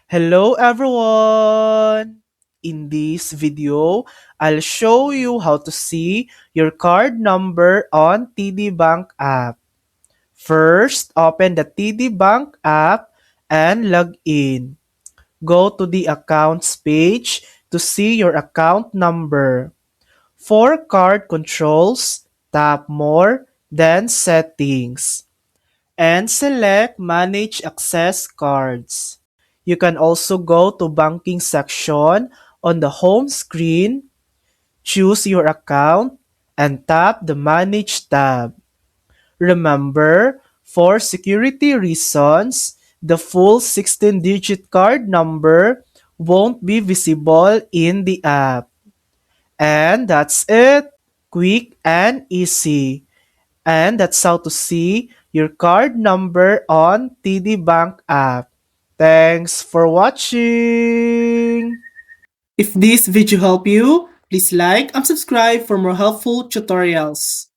Hello everyone! In this video, I'll show you how to see your card number on TD Bank app. First, open the TD Bank app and log in. Go to the accounts page to see your account number. For card controls, tap more, then settings, and select Manage Access Cards. You can also go to Banking section on the home screen, choose your account, and tap the Manage tab. Remember, for security reasons, the full 16-digit card number won't be visible in the app. And that's it. Quick and easy. And that's how to see your card number on TD Bank app. Thanks for watching! If this video helped you, please like and subscribe for more helpful tutorials.